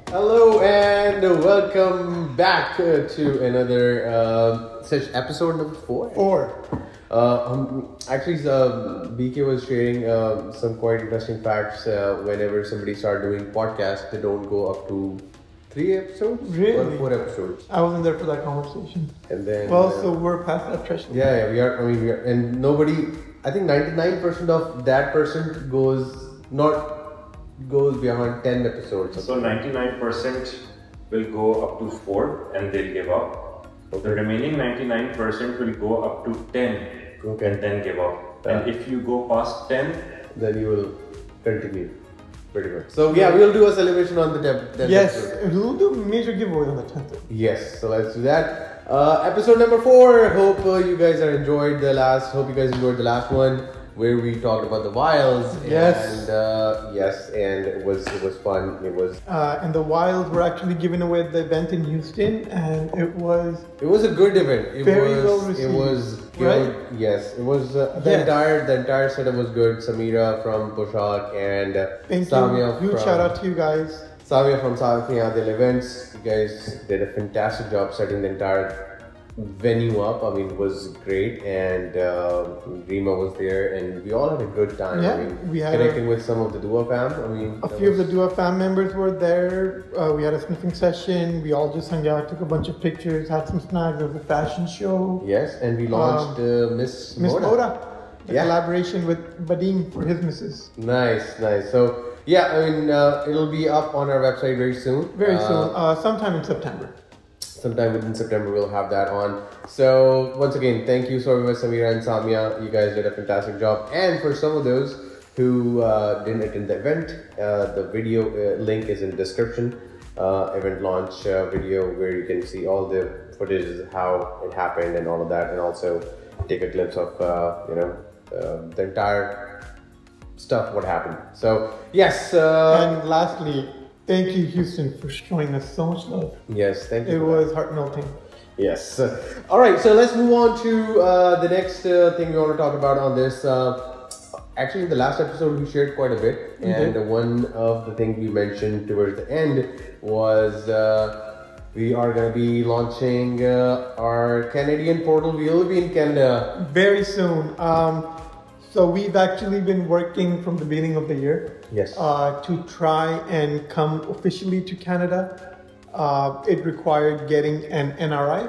Hello and welcome back to another such episode number 4. Actually, BK was sharing some quite interesting facts. Whenever somebody start doing podcasts, they don't go up to 3 episodes Really? or 4 episodes. I wasn't there for that conversation. And then So we're past that threshold. yeah, we are. I mean, we are, and nobody. I think 99% of that person goes beyond 10 episodes. So 99% will go up to 4 and they'll give up. The remaining 99% will go up to 10 and then give up. And if you go past 10, then you will continue. Pretty much. So yeah, we'll do a celebration on the 10th Yes, episode. we'll do a major giveaway on the 10th. Yes, so let's do that. Episode number 4. Hope you guys enjoyed the last. Hope you guys enjoyed the last one where we talked about the wilds. Yes. And it was fun. It was And the wilds were actually given away at the event in Houston, and it was a good event. very well received. It was good. Right? Yes, it was the Yes. entire setup was good. Samira from Poshak and Thank Samia you. Huge from shout out to you guys. Samia from South Adil Events. You guys did a fantastic job setting the entire venue up. I mean, it was great, and Rima was there, and we all had a good time. Yeah, I mean, we had connecting with some of the Dua fam. I mean, A few of the Dua fam members were there. We had a sniffing session. We all just hung out, took a bunch of pictures, had some snacks. There was a fashion show. Yes, and we launched Miss Moda. The Yeah. collaboration with Badim for his missus. Nice. So yeah, I mean, it'll be up on our website very soon. Very soon, sometime in September. Sometime within September, we'll have that on. So once again, thank you so much, Samira and Samia. You guys did a fantastic job. And for some of those who didn't attend the event, the video link is in the description. Event launch video where you can see all the footage, how it happened, and all of that, and also take a glimpse of the entire stuff what happened. So yes, And lastly, thank you, Houston, for showing us so much love. yes, thank you. It for was heart melting. that. Yes. All right, so let's move on to the next thing we want to talk about on this. Actually, in the last episode, we shared quite a bit, and one of the things we mentioned towards the end was we are going to be launching our Canadian portal. We will be in Canada. Very soon. So we've actually been working from the beginning of the year Yes. to try and come officially to Canada. It required getting an NRI,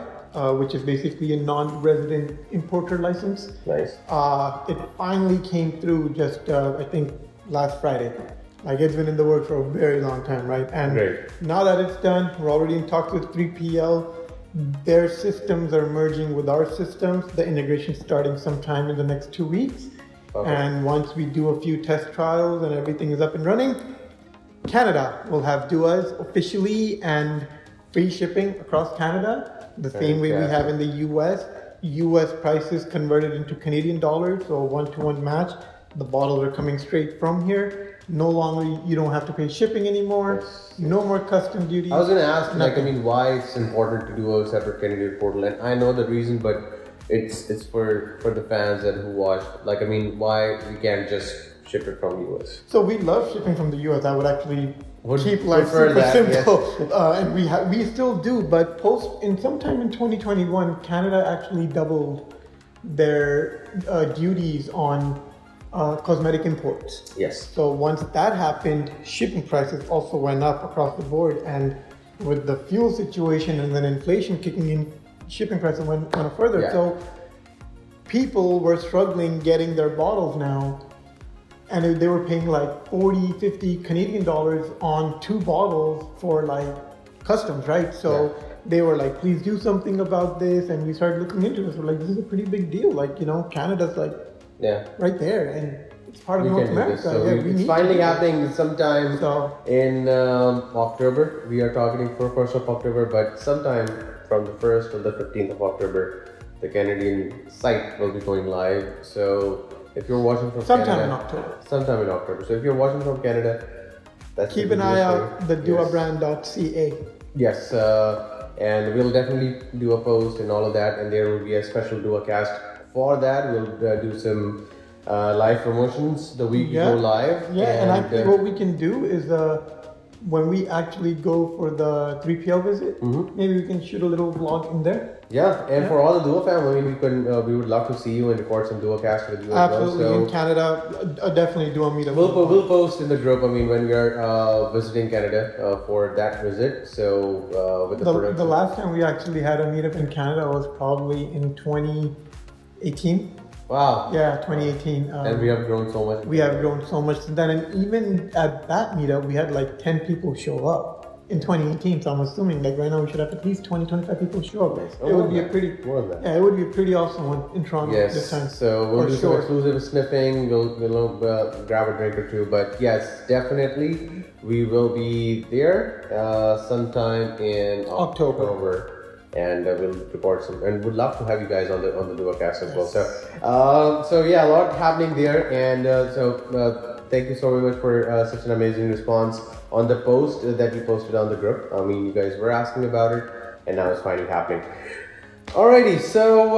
which is basically a non-resident importer license. Nice. It finally came through just, I think, last Friday. Like, it's been in the works for a very long time, right? And Great. now that it's done, we're already in talks with 3PL. Their systems are merging with our systems. The integration starting sometime in the next 2 weeks. Okay. And once we do a few test trials and everything is up and running, Canada will have Duas officially and free shipping across Canada, the same way we Fantastic. have in the US. US prices converted into Canadian dollars, so a one-to-one match. The bottles are coming straight from here. No longer, you don't have to pay shipping anymore. Yes. No more custom duties. I was going to ask, Nothing. why it's important to do a separate Canadian portal, and I know the reason, but it's for the fans and who watch. Why we can't just ship it from US? So we love shipping from the US. I would actually Would keep life prefer super that, simple, and we still do. But sometime in 2021, Canada actually doubled their duties on cosmetic imports. Yes. So once that happened, shipping prices also went up across the board, and with the fuel situation and then inflation kicking in, shipping prices went up further. Yeah. So people were struggling getting their bottles now, and they were paying like 40, 50 Canadian dollars on 2 bottles for like customs, right? So they were like, please do something about this, and we started looking into this. We're like, this is a pretty big deal. Like, Canada's like right there, and it's part of We North can do this. America. So Yeah, we it's need finally to do happening sometime So- in October. We are targeting for 1st of October, but sometime from the 1st to the 15th of October, the Canadian site will be going live. So if you're watching from Sometime Canada, in October. Sometime in October. So if you're watching from Canada, that's Keep the an eye easiest out, way. the Yes. duabrand.ca. Yes, and we'll definitely do a post and all of that, and there will be a special Dua.Cast for that. We'll do some live promotions the week we go live. Yeah, and I think what we can do is when we actually go for the 3PL visit, maybe we can shoot a little vlog in there. Yeah, and for all the Dua family, we would love to see you and record some Dua.Cast with you Absolutely, as well. in Canada, definitely do a meetup. We'll post in the group. I mean, when we are visiting Canada for that visit. So with the last time we actually had a meetup in Canada was probably in 2018. Wow. Yeah, 2018. And we have grown so much. We have grown so much since then, and even at that meetup, we had like 10 people show up in 2018. So I'm assuming like right now we should have at least 20-25 people show up. It would be a pretty it would be a pretty awesome one in Toronto this time. So we'll do some exclusive sniffing. We'll grab a drink or two. But yes, definitely we will be there sometime in October. And we'll record some, and would love to have you guys on the Dua.Cast as well. So yeah, a lot happening there, and thank you so very much for such an amazing response on the post that you posted on the group. I mean, you guys were asking about it, and now it's finally happening. Alrighty, so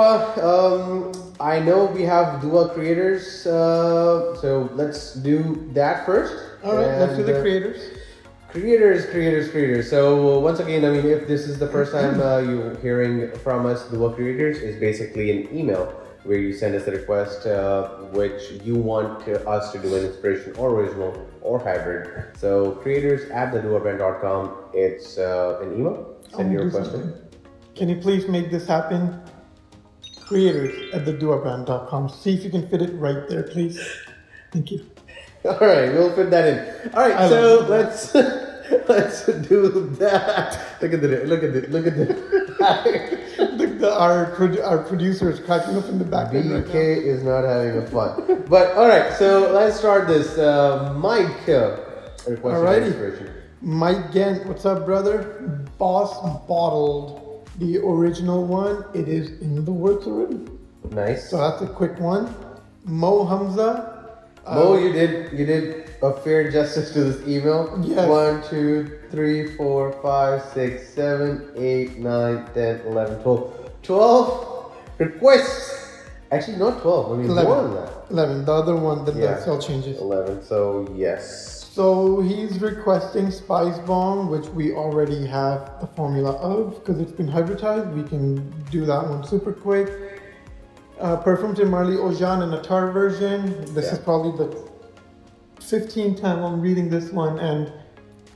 I know we have Dua creators, so let's do that first. All right, let's do the creators. Creators. So once again, I mean, if this is the first time you're hearing from us, Dua Creators is basically an email where you send us a request which you want us to do an inspiration or original or hybrid. So creators@theduabrand.com. It's an email. Send your request in. Can you please make this happen? Creators@theduabrand.com. See if you can fit it right there, please. Thank you. All right, we'll fit that in. All right, so let's do that. Look at our producer is cracking up in the back. BK is not having a fun. But all right, so let's start this. Mike, requesting inspiration. Mike Gent, what's up, brother? Boss Bottled, the original one. It is in the works already. Nice. So that's a quick one. Mo Hamza. Mo, you did a fair justice to this email. Yes. 1, 2, 3, 4, 5, 6, 7, 8, 9, 10, 11, 12. 12 requests. Actually, not 12. I mean, 11. more than that. 11. The other one, the cell changes. 11. So yes. So he's requesting Spice Bomb, which we already have the formula of because it's been hybridized. We can do that one super quick. Perfume to Marley Ojan and a tar version. This is probably the 15th time I'm reading this one, and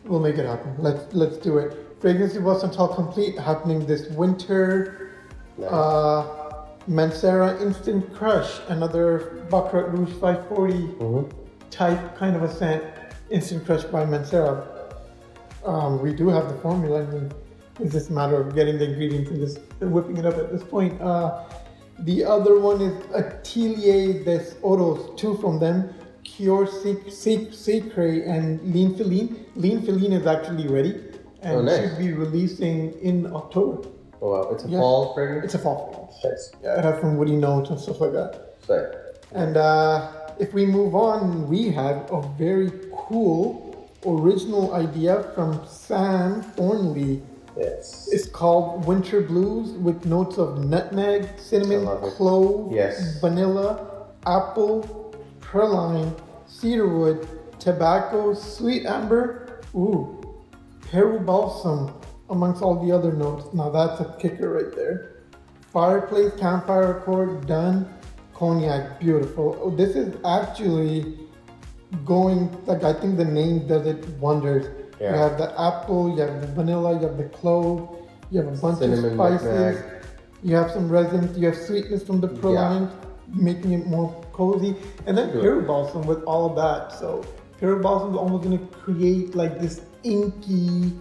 we'll make it happen. Let's do it. Fragrance was until complete, happening this winter. Nice. Mancera Instant Crush, another Baccarat Rouge 540 type kind of a scent. Instant Crush by Mancera. We do have the formula. I mean, it's just a matter of getting the ingredients and whipping it up at this point. The other one is Atelier des Oros, two from them, Cure Secret and Lean Feline. Lean Feline is actually ready and should be releasing in October. Oh wow, it's a fall fragrance? It's a fall fragrance. Nice. Yeah, it has some woody notes and stuff like that. Right. And if we move on, we have a very cool original idea from Sam Thornley. Yes. It's called Winter Blues with notes of nutmeg, cinnamon, clove, vanilla, apple, praline, cedarwood, tobacco, sweet amber, Peru balsam, amongst all the other notes. Now that's a kicker right there. Fireplace, campfire accord, done. Cognac, beautiful. Oh, this is actually going, like I think the name does it wonders. Yeah. You have the apple, you have the vanilla, you have the clove, you have a bunch of spices, nutmeg. You have some resins, you have sweetness from the praline, making it more cozy, and then Peru balsam with all of that. So Peru balsam is almost going to create like this inky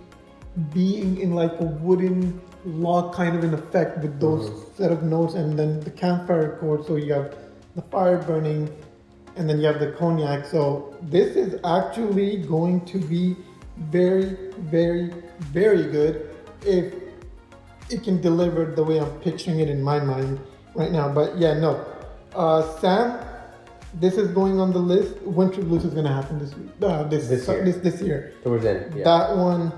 being in like a wooden log kind of an effect with those set of notes, and then the campfire accord. So you have the fire burning, and then you have the cognac. So this is actually going to be very, very, very good if it can deliver the way I'm picturing it in my mind right now. But yeah, no. Sam, this is going on the list. Winter Blues is going to happen this week. This year. Towards the end. Yeah. That one,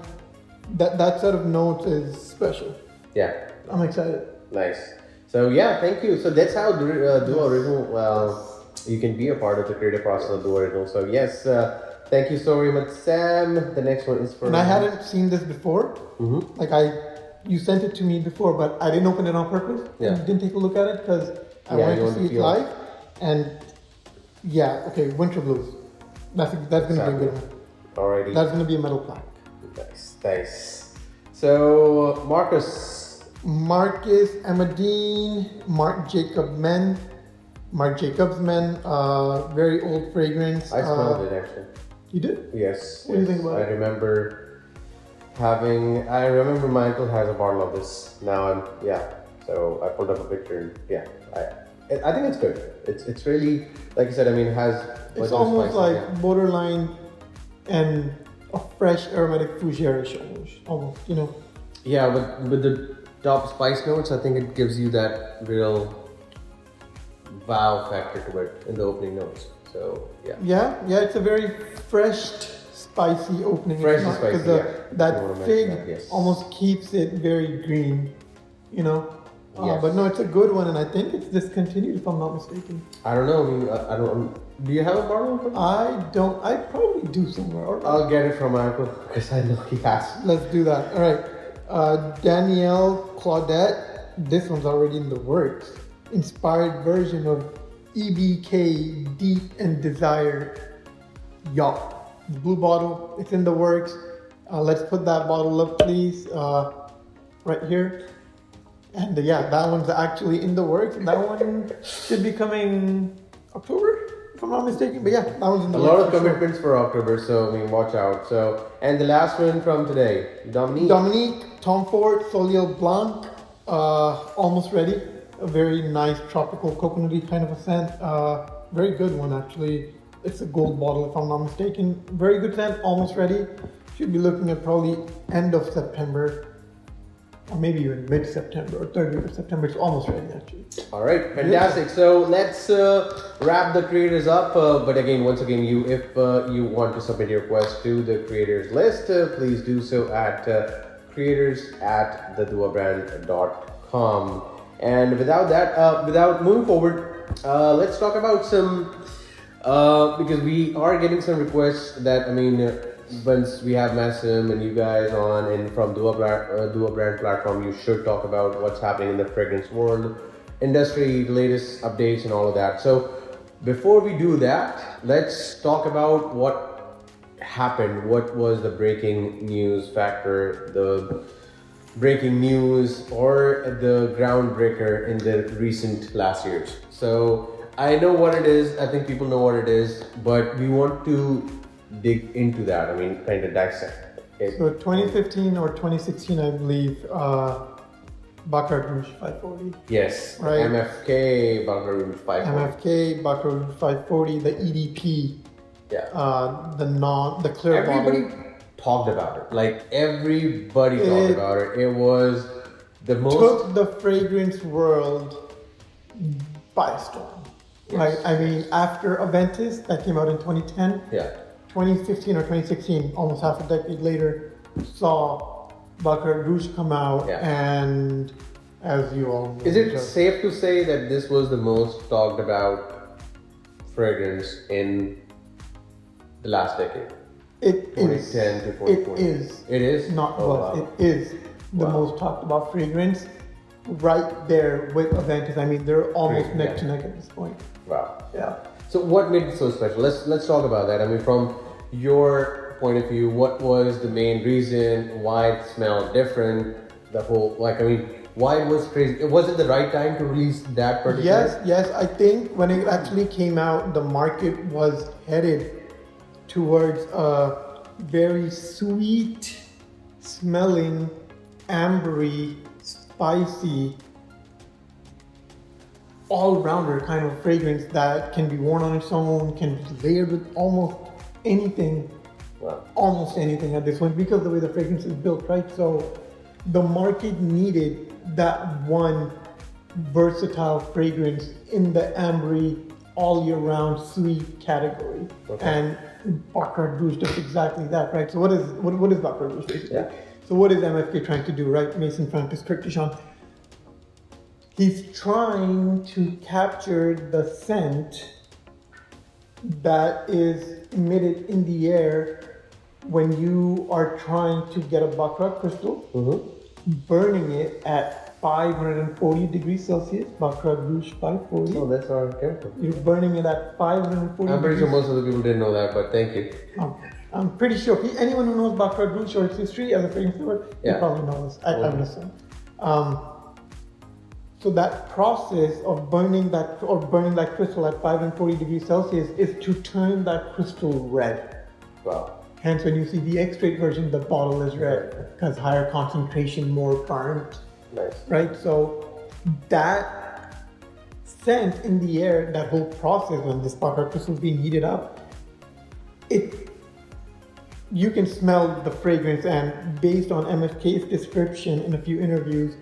that set of notes is special. Yeah. I'm excited. Nice. So yeah, thank you. So that's how Dua Original, you can be a part of the creative process of Dua Original. So yes, Thank you so very much, Sam. The next one is for. And I hadn't seen this before. Mm-hmm. Like you sent it to me before, but I didn't open it on purpose. Yeah. I didn't take a look at it because I Yeah, wanted you to want see to it feel it. live. And yeah, okay, Winter Blues. That's gonna be a good one. Alrighty. That's gonna be a metal plaque. Nice. So Marcus. Amadine, Marc Jacobs Men. Very old fragrance. I smelled it actually. You did? Yes. What do you think about I it? remember my uncle has a bottle of this. Now so I pulled up a picture and I think it's good. It's really, like I said, I mean, it has. It's almost like borderline and a fresh aromatic fougere almost, you know. Yeah, with the top spice notes, I think it gives you that real wow factor to it in the opening notes. So Yeah, it's a very fresh, spicy opening. Fresh It's and not- spicy, 'cause yeah. That You wanna mention fig that, yes. almost keeps it very green, you know. Yes. But no, it's a good one, and I think it's discontinued if I'm not mistaken. I don't know. I mean, I don't. Do you have a bottle of it? I don't. I probably do somewhere. All right. I'll get it from my uncle because I know he has. Let's do that. All right. Danielle Claudette. This one's already in the works. Inspired version of EBK Deep and Desire Yacht. The blue bottle. It's in the works. Let's put that bottle up, please. Right here. And that one's actually in the works. That one should be coming October, if I'm not mistaken. But that one's in the A works. lot of for sure. commitments for October, so I mean, watch out. So, and the last one from today, Dominique, Tom Ford, Soleil Blanc, almost ready. A very nice tropical coconutty kind of a scent. Very good one actually. It's a gold bottle if I'm not mistaken. Very good scent, almost ready. Should be looking at probably end of September. Or maybe even mid-September or 30th of September. It's almost ready actually. All right, fantastic. So let's wrap the creators up. But again, once again, if you want to submit your request to the creators list, please do so at creators@theduabrand.com. And without moving forward, let's talk about some because we are getting some requests that once we have Mahsam and you guys on and from Dua Brand platform, you should talk about what's happening in the fragrance world, industry, latest updates and all of that. So before we do that, let's talk about what happened. What was the breaking news factor, the breaking news or the groundbreaker in the recent last years? So I know what it is. I think people know what it is, but we want to dig into that. Kind of dissect it. So 2015 or 2016, I believe, Baccarat Rouge 540. Yes, Right. MFK, Baccarat Rouge 540. MFK, Baccarat Rouge 540, the EDP, Yeah. the clear Everybody bottle. talked about it. Like everybody talked about it. It was the most. Took the fragrance world by storm. Yes. Right? After Aventus, that came out in 2010, Yeah. 2015 or 2016, almost half a decade later, saw Baccarat Rouge come out, Yeah. and as you all know, Is it safe to say that this was the most talked about fragrance in the last decade? It is. 2010 to It 2014. is. It is? Not Oh, was. wow. It is the Wow. most talked about fragrance, right there with Aventus. They're almost Great, neck yeah. to neck at this point. Wow. Yeah. So what made it so special? Let's talk about that. From your point of view, what was the main reason? Why it smelled different? The whole why it was crazy? Was it the right time to release that particular? Yes. I think when it actually came out, the market was headed towards a very sweet smelling, ambery, spicy, all-rounder kind of fragrance that can be worn on its own, can be layered with almost anything. Wow. Almost anything at this point because the way the fragrance is built, right? So the market needed that one versatile fragrance in the ambery, all year round sweet category. Okay. And Baccarat Rouge does exactly that, right? So what is Baccarat Rouge basically? Yeah. So what is MFK trying to do, right? Mason Francis Kirk Dijon. He's trying to capture the scent that is emitted in the air when you are trying to get a Baccarat crystal, burning it at 540 degrees Celsius, Baccarat Rouge 540. Oh, that's our chemical. You're burning it at 540 I'm pretty sure degrees. most of the people didn't know that, but thank you. I'm pretty sure anyone who knows Baccarat Rouge or its history as a fragrance lover, they probably know this. I would assume. So that process of burning that crystal at 540 degrees Celsius is to turn that crystal red. Wow. Hence, when you see the X-straight version, the bottle is red because higher concentration, more burnt. Nice. Right. So that scent in the air, that whole process when this Baccarat crystal is being heated up, you can smell the fragrance. And based on MFK's description in a few interviews,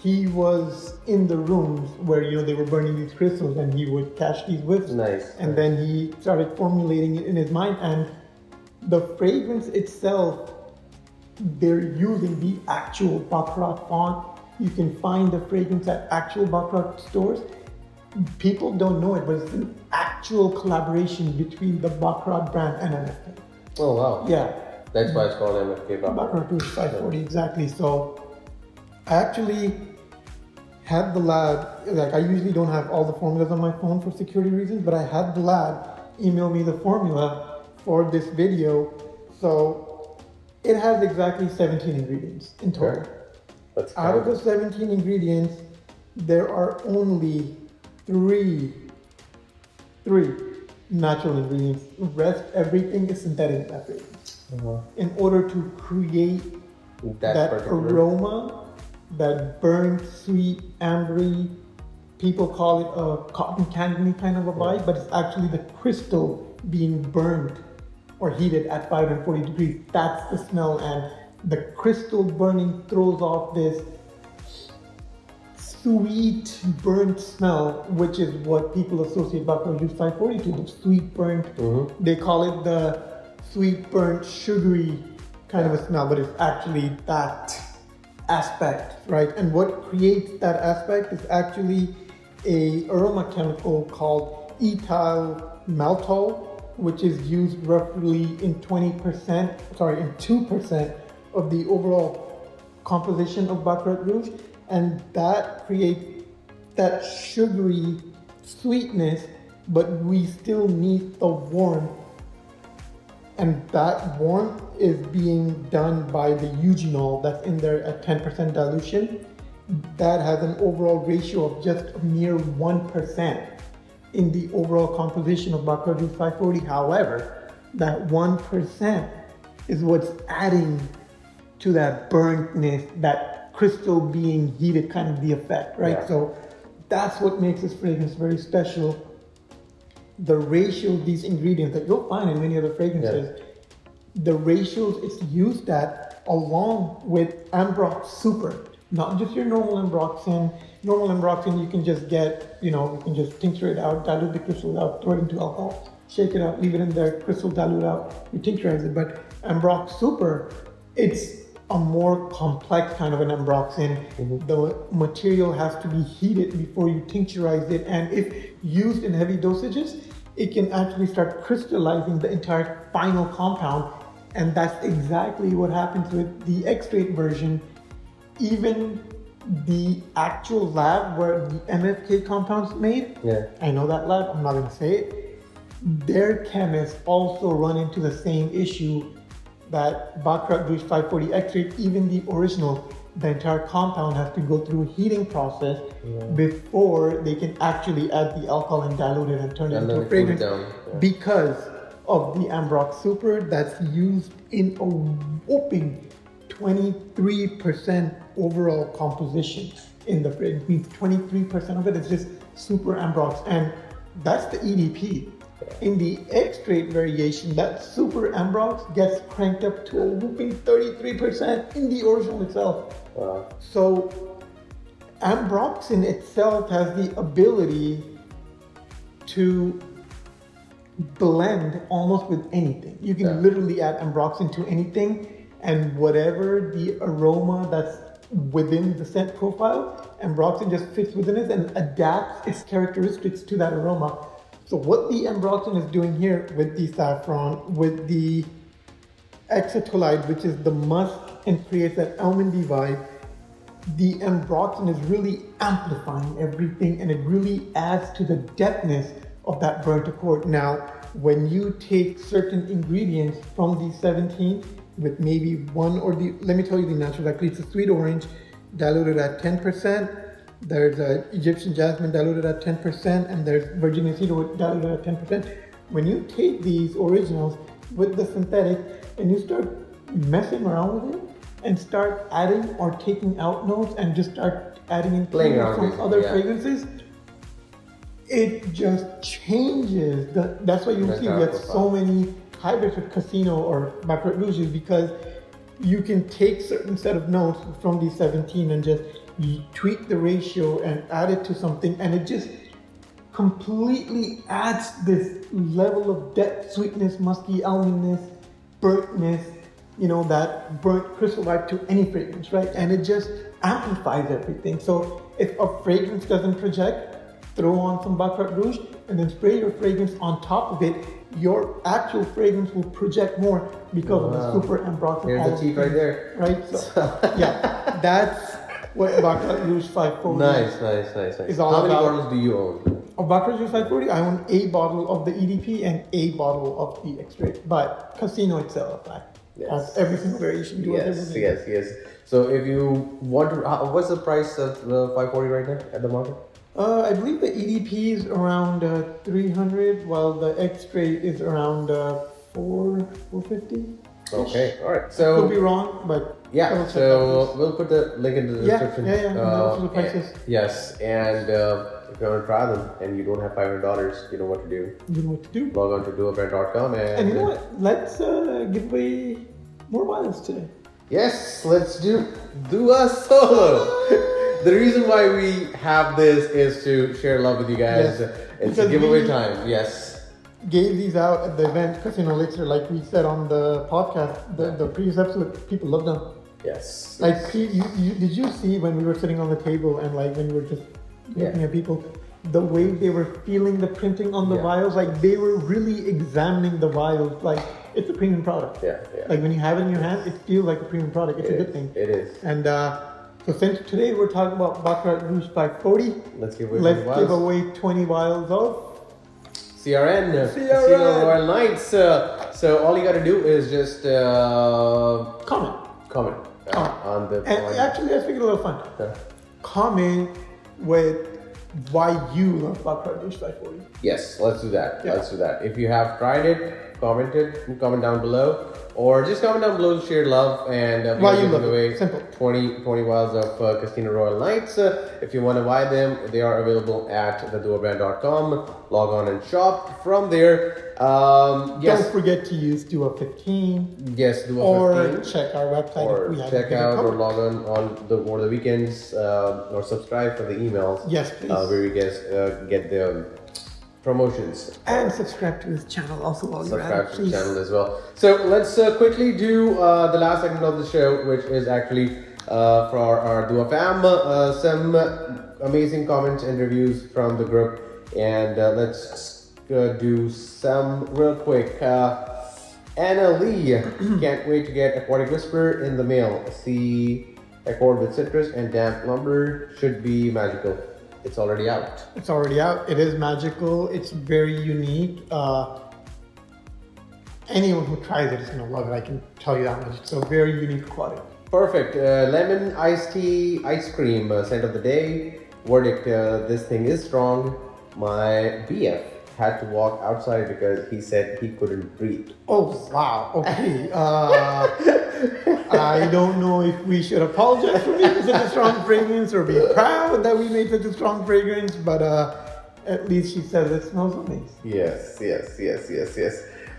he was in the rooms where they were burning these crystals, and he would catch these whiffs. Nice. And then he started formulating it in his mind, and the fragrance itself, they're using the actual Baccarat font. You can find the fragrance at actual Baccarat stores. People don't know it, but it's an actual collaboration between the Baccarat brand and MFK. Oh wow. Yeah. That's why it's called MFK Baccarat Rouge 540, exactly. So I actually had the lab, I usually don't have all the formulas on my phone for security reasons, but I had the lab email me the formula for this video. So it has exactly 17 ingredients in total. Okay. Out of the 17 ingredients, there are only three natural ingredients. The rest, everything is synthetic in that fragrance. In order to create that aroma, that burnt, sweet, ambery, people call it a cotton candy kind of a vibe, but it's actually the crystal being burned or heated at 540 degrees. That's the smell, and the crystal burning throws off this sweet burnt smell, which is what people associate Baccarat Rouge 540 to, the sweet burnt. They call it the sweet burnt sugary kind of a smell, but it's actually that aspect, right? And what creates that aspect is actually a aroma chemical called ethyl maltol, which is used roughly in 2% of the overall composition of Baccarat Rouge, and that creates that sugary sweetness, but we still need the warmth, and that warmth is being done by the eugenol that's in there at 10% dilution. That has an overall ratio of just a mere 1% in the overall composition of Baccarat Rouge 540. However, that 1% is what's adding to that burntness, that crystal being heated kind of the effect, right? Yeah. So that's what makes this fragrance very special. The ratio of these ingredients that you'll find in many other fragrances, the ratios it's used at, along with Ambrox Super, not just your normal Ambroxan. Normal Ambroxan you can just get, you can just tincture it out, dilute the crystal out, throw it into alcohol, shake it out, leave it in there, crystal dilute out, you tincturize it. But Ambrox Super, it's a more complex kind of an Ambroxan. The material has to be heated before you tincturize it, and if used in heavy dosages, it can actually start crystallizing the entire final compound, and that's exactly what happens with the X-straight version. Even the actual lab where the MFK compound's made, I know that lab, I'm not going to say it, their chemists also run into the same issue that Baccarat Rouge 540 X-straight, even the original, the entire compound has to go through a heating process before they can actually add the alcohol and dilute it and turn it into a fragrance, because of the Ambrox Super that's used in a whopping 23% overall composition in the fragrance. Means 23% of it is just Super Ambrox, and that's the EDP. In the X-straight variation, that Super Ambrox gets cranked up to a whooping 33% in the original itself. Wow. So Ambrox in itself has the ability to blend almost with anything. You can literally add Ambrox into anything, and whatever the aroma that's within the scent profile, Ambroxan just fits within it and adapts its characteristics to that aroma. So what the Ambroxan is doing here with the saffron, with the acetolide, which is the musk and creates that almondy vibe, the Ambroxan is really amplifying everything, and it really adds to the depthness of that burnt accord. Now, when you take certain ingredients from the 17 with maybe one or the, let me tell you the natural, actually it's a sweet orange diluted at 10%. There's Egyptian jasmine diluted at 10%, and there's Virginia cedarwood diluted at 10%. When you take these originals with the synthetic and you start messing around with it and start adding or taking out notes and just start adding in some other fragrances, it just changes. That's why you see we have so many hybrids with Casino or Baccarat Rouge, because you can take certain set of notes from these 17 and just you tweak the ratio and add it to something, and it just completely adds this level of depth, sweetness, musky almondness, burntness, that burnt crystal vibe to any fragrance, right? And it just amplifies everything. So if a fragrance doesn't project, throw on some Baccarat Rouge and then spray your fragrance on top of it. Your actual fragrance will project more because of the super Ambroxan. Here's the cheek right there. Right? So, yeah, that's what Baccarat Rouge 540 Nice. is all How many about. bottles do you own? Of Baccarat Rouge 540, I own a bottle of the EDP and a bottle of the X-Ray. But Casino itself, has every single variation. Yes. So if you want to, what's the price of the 540 right now at the market? I believe the EDP is around 300, while the X-Ray is around 450. Okay, all right. So could be wrong, but yeah. So we'll put the link in the description. The prices. Yes, and if you want to try them and you don't have $500, you know what to do. You know what to do. Log on to Dua.Cast and you know what? Let's give away more vials today. Yes, let's do a solo. The reason why we have this is to share love with you guys. Yes. It's a giveaway time. Yes. Gave these out at the event Casino Elixir, like we said on the podcast, the previous episode. People loved them. Yes. Like, did you see when we were sitting on the table and like when we were just looking at people, the way they were feeling the printing on the vials, like they were really examining the vials, like it's a premium product. Yeah. Like when you have it in your hand, it feels like a premium product. It's a good thing. It is. And so since today we're talking about Baccarat Rouge 540, let's give away 20 vials of CRN. Casino Royal Nights. So all you got to do is just comment on the. And actually, let's make it a little fun. Yeah. Comment with why you love Baccarat Rouge 540. Yes, let's do that. Yeah. Let's do that. If you have tried it, comment down below, or just comment down below to share love, and why you giving love away it. Simple. 20 vials of Casino Royal Nights. If you want to buy them, they are available at theduabrand.com. Log on and shop from there. Yes. Don't forget to use Dua 15. Yes, Dua or 15. check our website Or if we have check out or log on over the weekends, or subscribe for the emails. Yes, please. Where you guys get the promotions. And subscribe to his channel also while you're at it, Subscribe to the channel as well. So let's quickly do the last segment of the show, which is actually for our Dua fam. Some amazing comments and reviews from the group, and let's do some real quick. Anna Lee, can't wait to get Aquatic Whisper in the mail. See Accord with citrus and damp lumber, should be magical. It's already out. It's already out. It is magical. It's very unique. Anyone who tries it is going to love it. I can tell you that much. It's a very unique quality. Perfect. Lemon iced tea ice cream scent of the day. Verdict: this thing is strong. My BF had to walk outside because he said he couldn't breathe. Oh wow. Okay. I don't know if we should apologize for making such a strong fragrance or be proud that we made such a strong fragrance, but at least she said it smells amazing. Yes.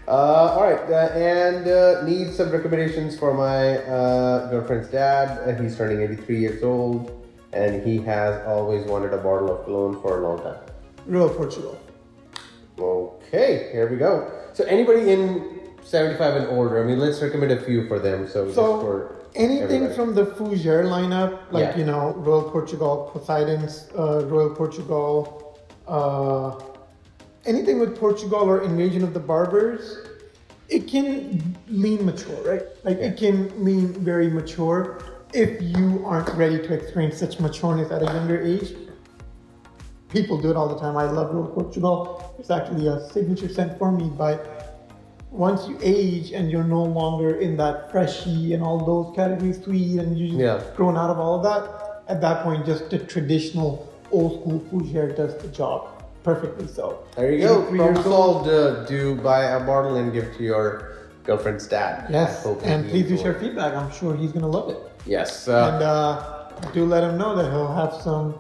All right, and need some recommendations for my girlfriend's dad. He's turning 83 years old, and he has always wanted a bottle of cologne for a long time. Real Portugal. Okay, here we go. So anybody in 75 and older, I mean, let's recommend a few for them. So just for anything everybody. from the Fougere lineup, like, Royal Portugal, Poseidon's Royal Portugal, anything with Portugal or Invasion of the Barbers, it can lean mature, right? Like it can lean very mature if you aren't ready to experience such matureness at a younger age. People do it all the time. I love Road Portugal. It's actually a signature scent for me, but once you age and you're no longer in that freshy and all those categories, sweet, and you've grown out of all of that, at that point, just the traditional old school Fougere does the job perfectly. So there you go. Problem solved. Do buy a bottle and give to your girlfriend's dad. Yes, and please do share feedback. I'm sure he's gonna love it. Yes. And do let him know that he'll have some,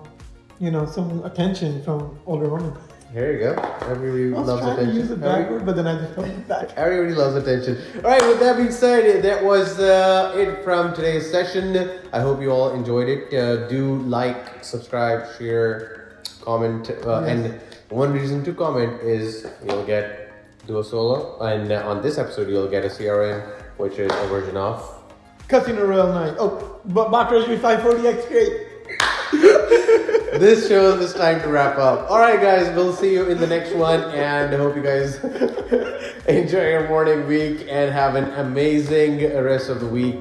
some attention from older women. Here you go. Everybody loves attention. I was trying to use it backward, but then I just felt it back. Everybody loves attention. All right, with that being said, that was it from today's session. I hope you all enjoyed it. Do like, subscribe, share, comment. And one reason to comment is you'll get Dua Solo. And on this episode, you'll get a CRN, which is a version of Casino Royale 9. Oh, but Baccarat Rouge 540X great. This shows it's time to wrap up. All right, guys, we'll see you in the next one, and I hope you guys enjoy your morning, week, and have an amazing rest of the week.